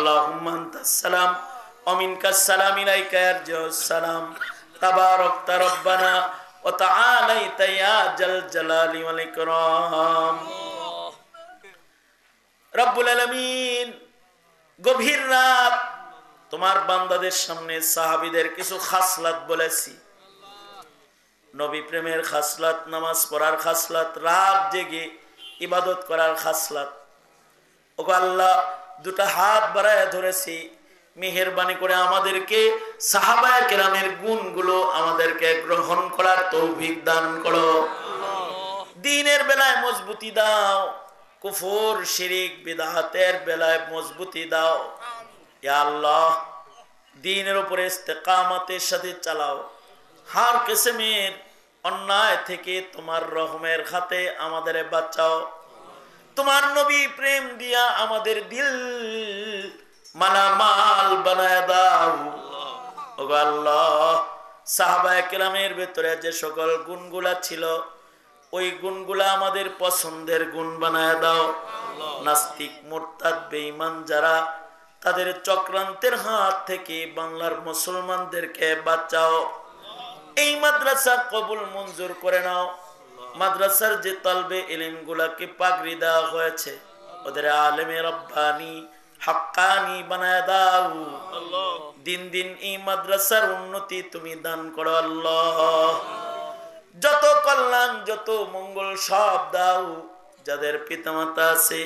আল্লাহুম্মা আনতাস সালাম ওয়া মিনকাস সালাম ইলাইকা ইয়ারজিউস সালাম তাবারাকতা রব্বানা ওয়া তাআলাইতা ইয়া জাল জালালি ওয়াল ইকরাম। রব্বুল আলামিন, গভীর রাত তোমার বান্দাদের সামনে সাহাবীদের কিছু খাসলাত বলেছি, নবী প্রেমের খাসলাত, নামাজ পড়ার খাসলাত, রাত জেগে ইবাদত করার খাসলাত। ওগো আল্লাহ, দুটা হাত বাড়ায় ধরেছি, মেহেরবানি করে আমাদেরকে সাহাবায়ে কেরামের গুণগুলো আমাদেরকে গ্রহণ করার তৌফিক দান করো। দ্বীনের বেলায় মজবুতি দাও, কুফর শিরিক বিদআতের বেলায় মজবুতি দাও। ইয়া আল্লাহ, দ্বীনের উপরে ইস্তেকামতের সাথে চালাও। হার কিসমের অন্যায় থেকে তোমার রহমের খাতে আমাদের বাঁচাও। তোমার নবী প্রেম দিয়া আমাদের দিল মালামাল বানায় দাও। ওগো আল্লাহ, সাহাবায়ে কেরামের ভেতরে যে সকল গুণগুলা ছিল ওই গুণগুলা আমাদের পছন্দের গুণ বানায় দাও। নাস্তিক, মুরতাদ, বেঈমান যারা, তাদের চক্রান্তের হাত থেকে বাংলার মুসলমানদেরকে বাঁচাও। এই মাদ্রাসা কবুল মঞ্জুর করে নাও। মাদ্রাসার যে তালবে ইলম গুলাকে পাগড়ি দেওয়া হয়েছে ওদের আলেমে রব্বানি হাক্কানি বানায় দাও। দিন দিন এই মাদ্রাসার উন্নতি তুমি দান করো আল্লাহ। যত কল্যাণ, যত মঙ্গল সব দাও। যাদের পিতামাতা আছে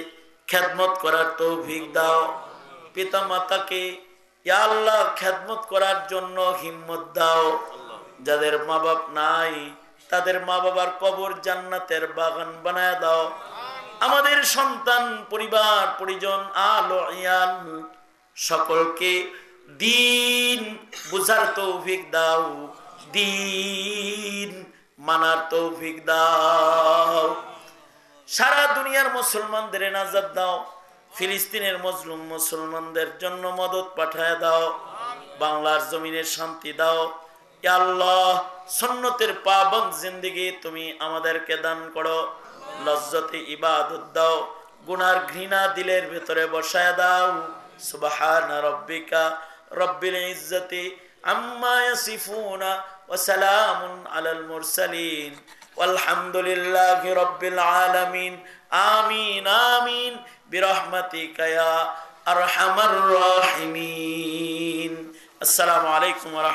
খেদমত করার তৌফিক দাও। পিতামাতাকে ইয়া আল্লাহ খেদমত করার জন্য হিম্মত দাও। যাদের মা বাপ নাই তাদের মা বাবার কবর জান্নাতের বাগান বানায় দাও। আমাদের সন্তান, পরিবার, পরিজন, আলো ইয়াল সকলকে দ্বীন বুঝার তৌফিক দাও, দ্বীন মানার তৌফিক দাও। সারা দুনিয়ার মুসলমানদের নাজাত দাও। ফিলিস্তিনের মজলুম মুসলমানদের জন্য মদত পাঠায় দাও। বাংলার জমিনের শান্তি দাও। ইয়া আল্লাহ, সুন্নতের পাবন্দ জিন্দেগি তুমি আমাদেরকে দান করো। লজ্জতে ইবাদত দাও। গুনার ঘৃণা দিলের ভেতরে বসায় দাও। সুবহান রাব্বিকা রব্বিল ইজ্জতি আম্মা ইয়াসিফুনা ওয়া সালামুন আলাল মুরসালিন ওয়ালহামদুলিল্লাহি রাব্বিল আলামিন। আমিন আমিন বিরহমাতিকা ইয়া আরহামার রাহিমিন। আসসালামু আলাইকুম ওয়া